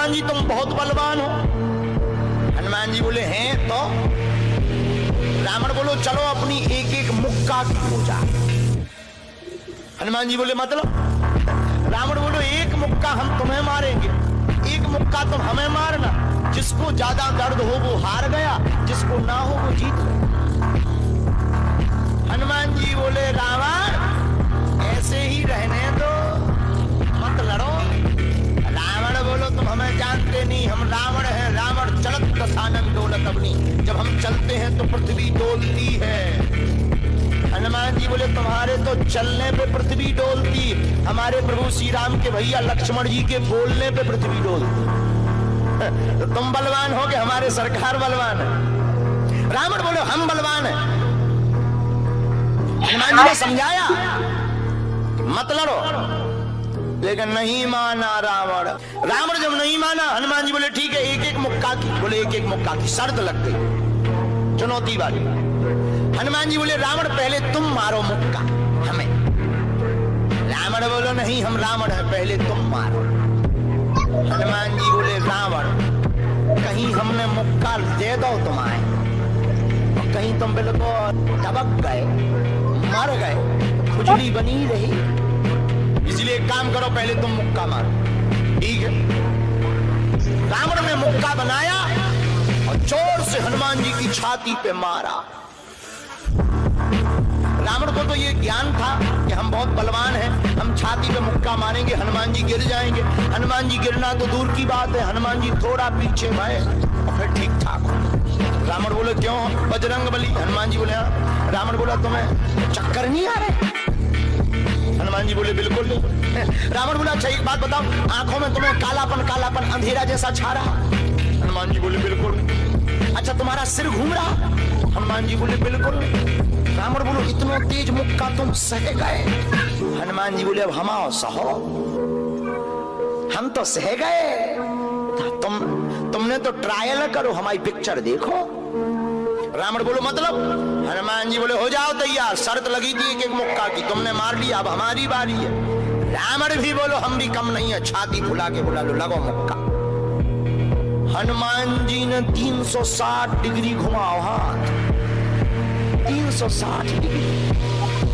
हनुमान जी तुम बहुत बलवान हो। हनुमान जी बोले हैं तो। रावण बोलो चलो अपनी एक एक मुक्का की पूजा। हनुमान जी बोले मतलब। रावण बोलो एक मुक्का हम तुम्हें मारेंगे, एक मुक्का तुम हमें मारना। जिसको ज्यादा दर्द हो वो हार गया, जिसको ना हो वो जीत गया। हनुमान जी बोले रावण ऐसे ही रहने दो, मत लड़ो। रावण बोलो तुम हमें जानते नहीं, हम रावण हैं। रावण चलत दशानन डोलत अग्नि, जब हम चलते हैं तो पृथ्वी डोलती है। हनुमान जी बोले तुम्हारे तो चलने पे पृथ्वी डोलती, हमारे प्रभु श्री राम के भैया लक्ष्मण जी के बोलने पे पृथ्वी डोलती। तो तुम बलवान हो कि हमारे सरकार बलवान है? रावण बोले हम बलवान हैं। हनुमान जी ने समझाया मत लड़ो, लेकिन नहीं माना रावण। रावण जब नहीं माना, हनुमान जी बोले ठीक है एक एक मुक्का की। बोले एक एक मुक्का की शर्त लग गई, चुनौती वाली। हनुमान जी बोले रावण पहले तुम मारो मुक्का हमें। रावण बोलो नहीं हम रावण है, पहले तुम मारो। हनुमान जी बोले रावण कहीं हमने मुक्का दे दो तुम्हारे, और कहीं तुम बिल्कुल दबक गए, मर गए, खुजली बनी रही, इसलिए काम करो पहले तुम मुक्का मारो। ठीक है। रावण ने मुक्का बनाया और जोर से हनुमान जी की छाती पे मारा। रावण को तो ये ज्ञान था कि हम बहुत बलवान हैं, हम छाती पे मुक्का मारेंगे हनुमान जी गिर जाएंगे। हनुमान जी गिरना तो दूर की बात है, हनुमान जी थोड़ा पीछे भय और फिर ठीक ठाक हो। रावण बोले क्यों बजरंग बली? हनुमान जी बोले हाँ। रावण बोला तुम्हें चक्कर नहीं आ रहे? हनुमान जी बोले बिल्कुल नहीं। रावण बोला अच्छा एक बात बताओ, आंखों में तुम्हें कालापन कालापन अंधेरा जैसा छा रहा? हनुमान जी बोले बिल्कुल। अच्छा तुम्हारा सिर घूम रहा? हनुमान जी बोले बिल्कुल। रावण बोलो इतना तेज मुक्का तुम सह गए? हनुमान जी बोले अब हम आओ सहो, हम तो सह गए, तुमने तो ट्रायल करो, हमारी पिक्चर देखो। रावण बोलो मतलब? हनुमान जी बोले हो जाओ तैयार, शर्त लगी थी एक एक मुक्का की, तुमने मार लिया, अब हमारी बारी है। रावण भी बोलो हम भी कम नहीं है, छाती फुला के बोला लो लगो मुक्का। हनुमान जी ने 360 डिग्री घुमाओ हाथ, 360 डिग्री।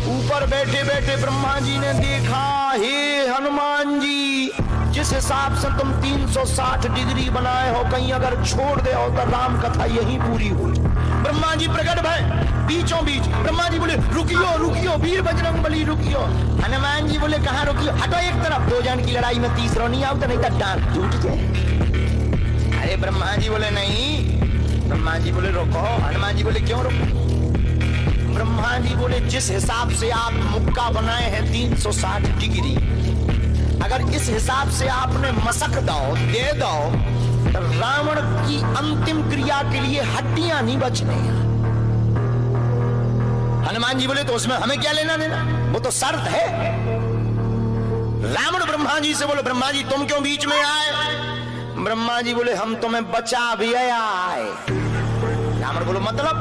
ऊपर बैठे बैठे ब्रह्मा जी ने देखा, हे हनुमान जी जिस हिसाब से तुम 360 डिग्री बनाए हो, कहीं अगर छोड़ दे हो तो राम कथा यही पूरी हुई। ब्रह्मा जी प्रकट भय बीचों बीच। ब्रह्मा जी बोले रुकियो रुकियो वीर बजरंग बली रुकियो। हनुमान जी बोले कहां रुकियो? हटो एक तरफ, दो जन की लड़ाई में तीसरा नहीं आओ तो नहीं तो डांट टूट जाए। अरे ब्रह्मा जी बोले नहीं। ब्रह्मा जी बोले रोको। हनुमान जी बोले क्यों रोको? ब्रह्मा जी बोले जिस हिसाब से आप मुक्का बनाए हैं 360 डिग्री, अगर इस हिसाब से आपने मसक दो दे दो तो रावण की अंतिम क्रिया के लिए हड्डियां नहीं बचने। हनुमान जी बोले तो उसमें हमें क्या लेना देना, वो तो शर्त है। रावण ब्रह्मा जी से बोले ब्रह्मा जी तुम क्यों बीच में आए? ब्रह्मा जी बोले हम तुम्हें बचा भी आए। रावण बोलो मतलब?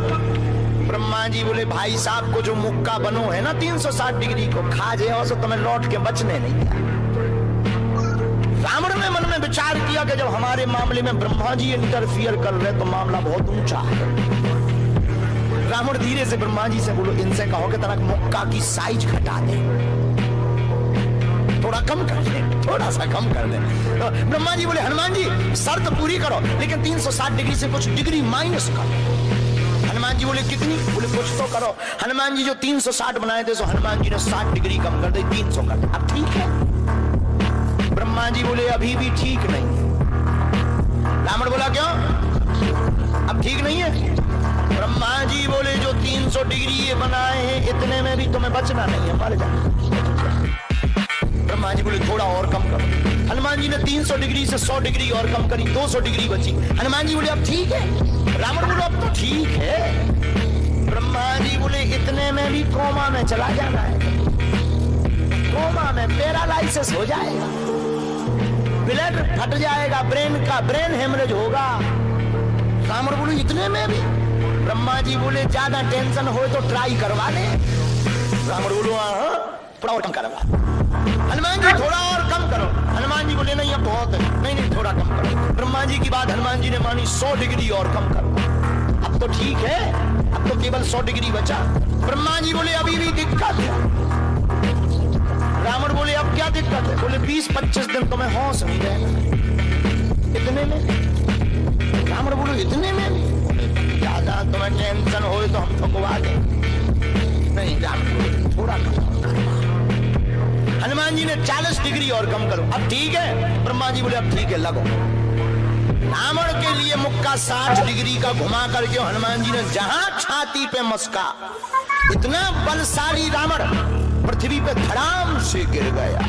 ब्रह्मा जी बोले भाई साहब को जो मुक्का बनो है ना 360 डिग्री को, खा जाओ तो तुम्हें लौट के बचने नहीं दिया। रावण ने मन में विचार किया कि जब हमारे मामले में ब्रह्मा जी इंटरफियर कर रहे तो मामला बहुत ऊंचा है। रावण धीरे से ब्रह्मा जी से बोलो इनसे कहो कि तरह मुक्का की साइज घटा दे, थोड़ा कम कर दे, थोड़ा सा कम कर दे। तो ब्रह्मा जी बोले हनुमान जी शर्त पूरी करो, लेकिन 360 डिग्री से कुछ डिग्री माइनस करो। हनुमान जी बोले कितनी? बोले कुछ तो करो। हनुमान जी जो 360 बनाए थे, सो हनुमान जी ने 60 डिग्री कम कर दी, 300 कर दी। अब ठीक है? ब्रह्मा जी बोले अभी भी ठीक नहीं। रावण बोला क्यों अब ठीक नहीं है? ब्रह्मा जी बोले जो 300 डिग्री ये बनाए हैं इतने में भी तुम्हें बचना नहीं है, मर जाना। ब्रह्मा जी बोले थोड़ा और कम करो। हनुमान जी ने 300 डिग्री से 100 डिग्री और कम करी, 200 डिग्री बची। हनुमान जी बोले अब ठीक है? रावण बोले अब तो ठीक है। ब्रह्मा जी बोले इतने में भी कोमा में चला जाना है, कोमा में पैरालाइसिस हो जाएगा, ब्लड फट जाएगा, ब्रेन हेमरेज होगा। रावण बोले इतने में भी? ब्रह्मा जी बोले ज्यादा टेंशन हो तो ट्राई करवा ले। रावण बोलो हाँ थोड़ा और कम करवा। हनुमान जी थोड़ा और कम करो। हनुमान जी बोले नहीं अब बहुत है, नहीं नहीं थोड़ा कम करो। जी की बात हनुमान जी ने मानी, 100 डिग्री और कम करो। अब तो ठीक है, अब तो केवल 100 डिग्री बचा। ब्रह्मा जी बोले अभी भी दिक्कत है। रावण बोले अब क्या दिक्कत है? बोले 20-25 दिन तो मैं होश नहीं रहेगा। इतने में? रावण बोले इतने में भी? ज्यादा तुम्हें टेंशन हो तो हम ठुकवा दें। नहीं, रावण बोले थोड़ा कम। हनुमान जी ने 40 डिग्री और कम करो। अब ठीक है? ब्रह्मा जी बोले अब ठीक है, लगो। रावण के लिए मुक्का 60 डिग्री का घुमा करके हनुमान जी ने जहां छाती पे मस्का, इतना बलशाली रावण पृथ्वी पे धड़ाम से गिर गया।